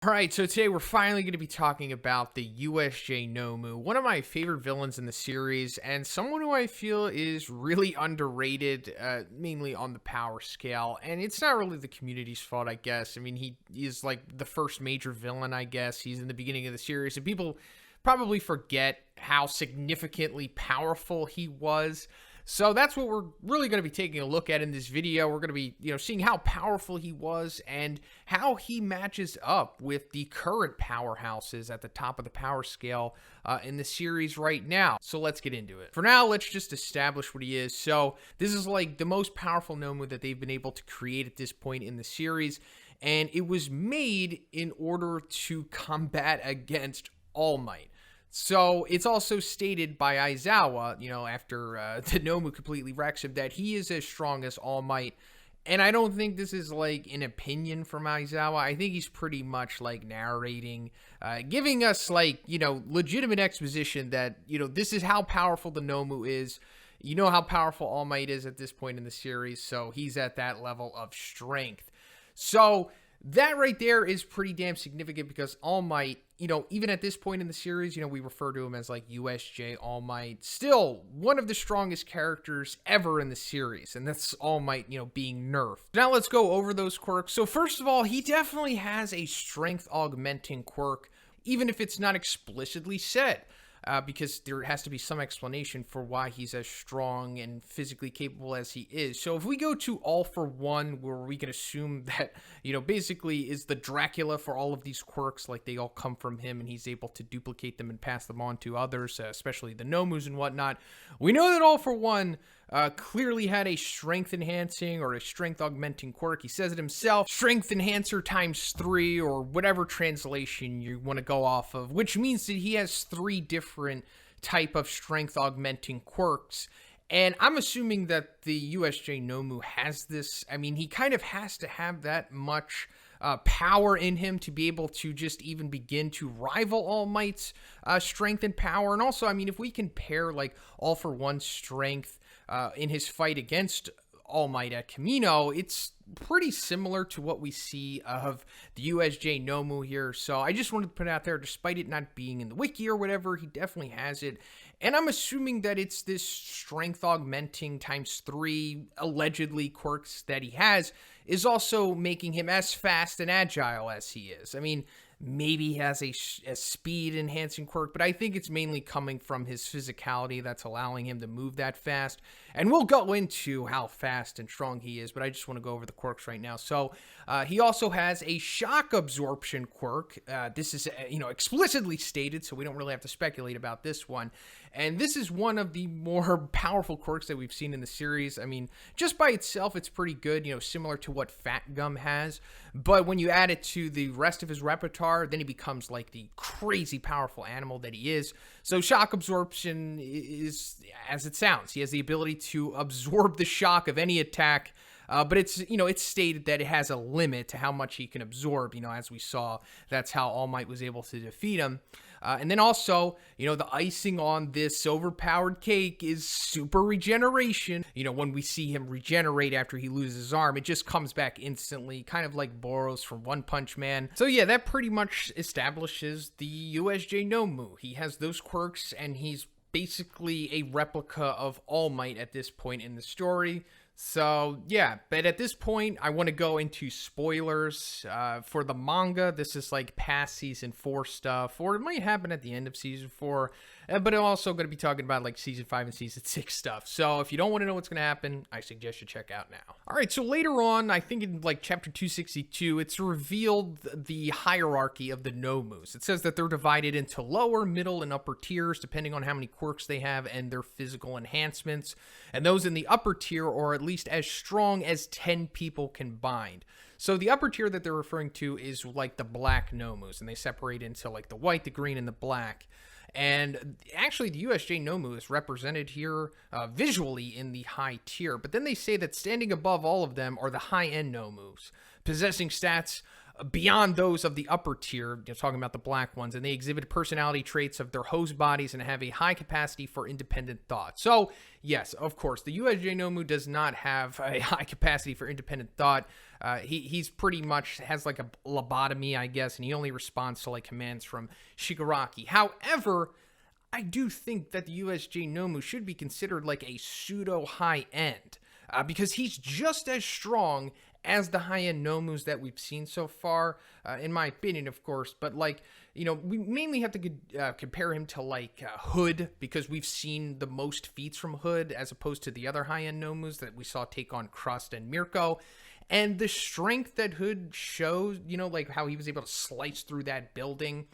All right, so today we're finally going to be talking about the USJ Nomu, one of my favorite villains in the series, and someone who I feel is really underrated, mainly on the power scale. And it's not really the community's fault, I guess. I mean, he is like the first major villain, I guess. He's in the beginning of the series, and people probably forget how significantly powerful he was. So that's what we're really going to be taking a look at in this video. We're going to be, seeing how powerful he was and how he matches up with the current powerhouses at the top of the power scale in the series right now. So let's get into it. For now, let's just establish what he is. So this is like the most powerful Nomu that they've been able to create at this point in the series. And it was made in order to combat against All Might. So it's also stated by Aizawa, after the Nomu completely wrecks him, that he is as strong as All Might. And I don't think this is like an opinion from Aizawa. I think he's pretty much like narrating, giving us like, legitimate exposition that, this is how powerful the Nomu is. You know how powerful All Might is at this point in the series. So he's at that level of strength. So that right there is pretty damn significant because All Might, even at this point in the series, we refer to him as like U.S.J. All Might, still one of the strongest characters ever in the series. And that's All Might, being nerfed. Now let's go over those quirks. So first of all, he definitely has a strength augmenting quirk, even if it's not explicitly said. Because there has to be some explanation for why he's as strong and physically capable as he is. So if we go to All for One, where we can assume that, basically is the Dracula for all of these quirks, like they all come from him and he's able to duplicate them and pass them on to others, especially the Nomus and whatnot. We know that All for One clearly had a strength enhancing or a strength augmenting quirk. He says it himself, strength enhancer times 3 or whatever translation you want to go off of, which means that he has 3 different type of strength augmenting quirks. And I'm assuming that the USJ Nomu has this. I mean, he kind of has to have that much power in him to be able to just even begin to rival All Might's strength and power. And also, I mean, if we compare like All for One's strength in his fight against All Might at Kamino, it's pretty similar to what we see of the USJ Nomu here. So I just wanted to put it out there, despite it not being in the wiki or whatever, he definitely has it. And I'm assuming that it's this strength augmenting times 3 allegedly quirks that he has is also making him as fast and agile as he is. I mean, maybe he has a speed enhancing quirk, but I think it's mainly coming from his physicality that's allowing him to move that fast. And we'll go into how fast and strong he is, but I just want to go over the quirks right now. So he also has a shock absorption quirk. This is, explicitly stated, so we don't really have to speculate about this one. And this is one of the more powerful quirks that we've seen in the series. I mean, just by itself, it's pretty good, similar to what Fat Gum has. But when you add it to the rest of his repertoire, then he becomes like the crazy powerful animal that he is. So shock absorption is as it sounds. He has the ability to absorb the shock of any attack. But it's, it's stated that it has a limit to how much he can absorb. As we saw, that's how All Might was able to defeat him. And then also, the icing on this overpowered cake is super regeneration. When we see him regenerate after he loses his arm, it just comes back instantly, kind of like Boros from One Punch Man. So yeah, that pretty much establishes the USJ Nomu. He has those quirks, and he's basically a replica of All Might at this point in the story. So, yeah, but at this point, I want to go into spoilers for the manga. This is like past season 4 stuff, or it might happen at the end of season 4, but I'm also going to be talking about like season 5 and season 6 stuff. So if you don't want to know what's going to happen, I suggest you check out now. All right, so later on, I think in like chapter 262, it's revealed the hierarchy of the Nomus. It says that they're divided into lower, middle, and upper tiers, depending on how many quirks they have and their physical enhancements. And those in the upper tier are at least as strong as 10 people combined. So the upper tier that they're referring to is like the black Nomus, and they separate into like the white, the green, and the black. And actually, the USJ Nomu is represented here visually in the high tier. But then they say that standing above all of them are the high-end Nomus, possessing stats beyond those of the upper tier, talking about the black ones, and they exhibit personality traits of their host bodies and have a high capacity for independent thought. So, yes, of course, the USJ Nomu does not have a high capacity for independent thought. He's pretty much has like a lobotomy, I guess, and he only responds to like commands from Shigaraki. However, I do think that the USJ Nomu should be considered like a pseudo high end, because he's just as strong as the high-end Nomus that we've seen so far, in my opinion, of course. But, like, you know, we mainly have to compare him to, like, Hood, because we've seen the most feats from Hood, as opposed to the other high-end Nomus that we saw take on Crust and Mirko. And the strength that Hood shows, you know, like how he was able to slice through that building.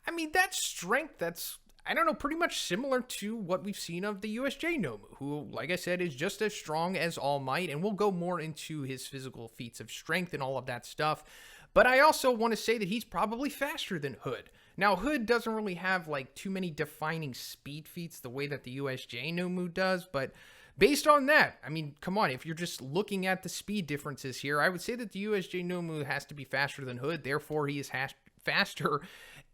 I mean, that strength, that's, I don't know, pretty much similar to what we've seen of the USJ Nomu, who, like I said, is just as strong as All Might, and we'll go more into his physical feats of strength and all of that stuff. But I also want to say that he's probably faster than Hood. Now, Hood doesn't really have, like, too many defining speed feats the way that the USJ Nomu does, but based on that, I mean, come on, if you're just looking at the speed differences here, I would say that the USJ Nomu has to be faster than Hood, therefore he is faster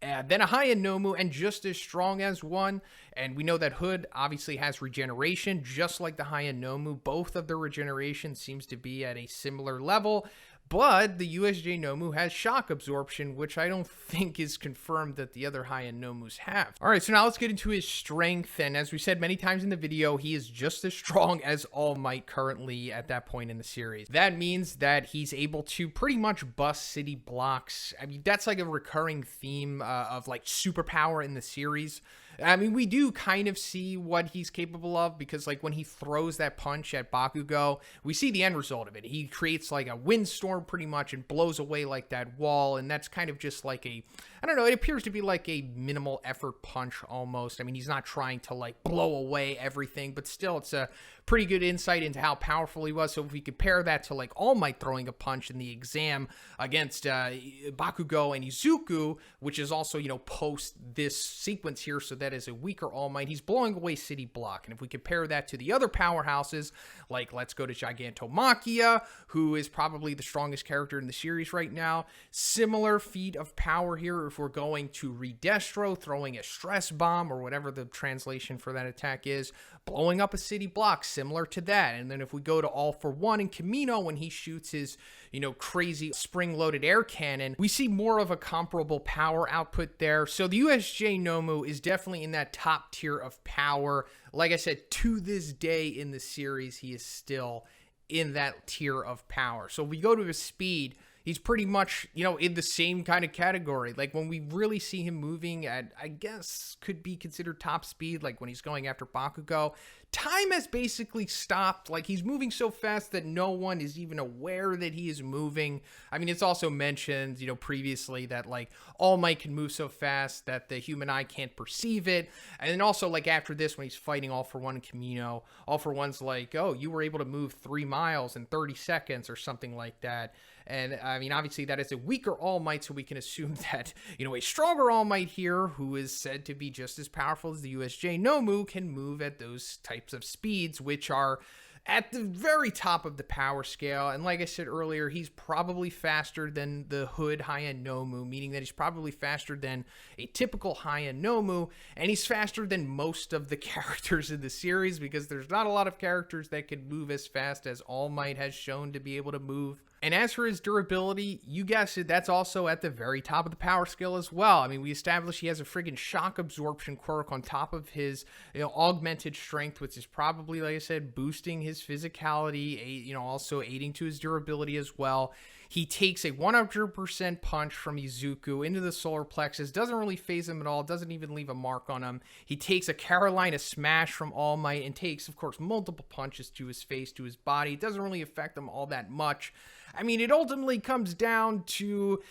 than a high-end Nomu and just as strong as one. And we know that Hood obviously has regeneration, just like the high-end Nomu. Both of their regeneration seems to be at a similar level. But the USJ Nomu has shock absorption, which I don't think is confirmed that the other high-end Nomus have. All right, so now let's get into his strength. And as we said many times in the video, he is just as strong as All Might currently at that point in the series. That means that he's able to pretty much bust city blocks. I mean, that's like a recurring theme of like superpower in the series. I mean, we do kind of see what he's capable of, because like when he throws that punch at Bakugo, we see the end result of it. He creates like a windstorm pretty much and blows away like that wall, and that's kind of just like a, I don't know, it appears to be like a minimal effort punch almost. I mean, he's not trying to like blow away everything, but still it's a pretty good insight into how powerful he was. So if we compare that to like All Might throwing a punch in the exam against Bakugo and Izuku, which is also, you know, post this sequence here, so that is a weaker All Might, he's blowing away City Block. And if we compare that to the other powerhouses, like let's go to Gigantomachia, who is probably the strongest character in the series right now, similar feat of power here if we're going to Redestro, throwing a stress bomb or whatever the translation for that attack is, blowing up a city block, similar to that. And then if we go to All for One and Kamino, when he shoots his, you know, crazy spring-loaded air cannon, we see more of a comparable power output there. So the USJ Nomu is definitely in that top tier of power. Like I said, to this day in the series, he is still in that tier of power. So if we go to his speed, he's pretty much, you know, in the same kind of category. Like when we really see him moving at, I guess, could be considered top speed, like when he's going after Bakugo, time has basically stopped. Like he's moving so fast that no one is even aware that he is moving. I mean, it's also mentioned, you know, previously that like All Might can move so fast that the human eye can't perceive it. And then also like after this, when he's fighting All for One and Kamino, All for One's like, oh, you were able to move 3 miles in 30 seconds or something like that. And I mean, obviously that is a weaker All Might, so we can assume that, you know, a stronger All Might here, who is said to be just as powerful as the USJ Nomu, can move at those types of speeds, which are at the very top of the power scale. And like I said earlier, he's probably faster than the Hood high-end Nomu, meaning that he's probably faster than a typical high-end Nomu, and he's faster than most of the characters in the series, because there's not a lot of characters that can move as fast as All Might has shown to be able to move. And as for his durability, you guessed it, that's also at the very top of the power scale as well. I mean, we established he has a friggin' shock absorption quirk on top of his, you know, augmented strength, which is probably, like I said, boosting his physicality, you know, also aiding to his durability as well. He takes a 100% punch from Izuku into the solar plexus, doesn't really phase him at all, doesn't even leave a mark on him. He takes a Carolina smash from All Might and takes, of course, multiple punches to his face, to his body. It doesn't really affect him all that much. I mean, it ultimately comes down to,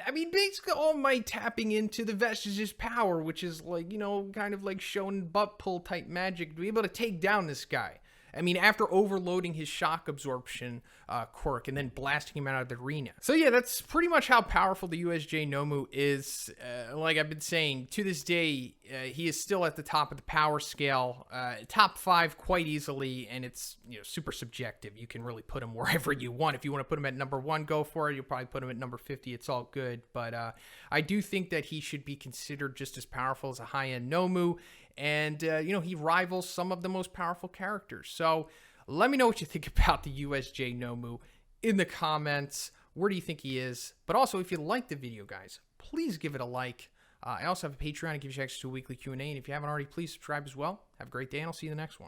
I mean, basically All Might tapping into the Vestige's power, which is like, you know, kind of like shown butt pull type magic to be able to take down this guy. I mean, after overloading his shock absorption quirk and then blasting him out of the arena. So yeah, that's pretty much how powerful the USJ Nomu is. Like I've been saying, to this day, he is still at the top of the power scale, top 5 quite easily, and it's, you know, super subjective. You can really put him wherever you want. If you want to put him at number 1, go for it. You'll probably put him at number 50. It's all good. But I do think that he should be considered just as powerful as a high-end Nomu. And, you know, he rivals some of the most powerful characters. So let me know what you think about the USJ Nomu in the comments. Where do you think he is? But also, if you like the video, guys, please give it a like. I also have a Patreon. It gives you access to a weekly Q&A. And if you haven't already, please subscribe as well. Have a great day, and I'll see you in the next one.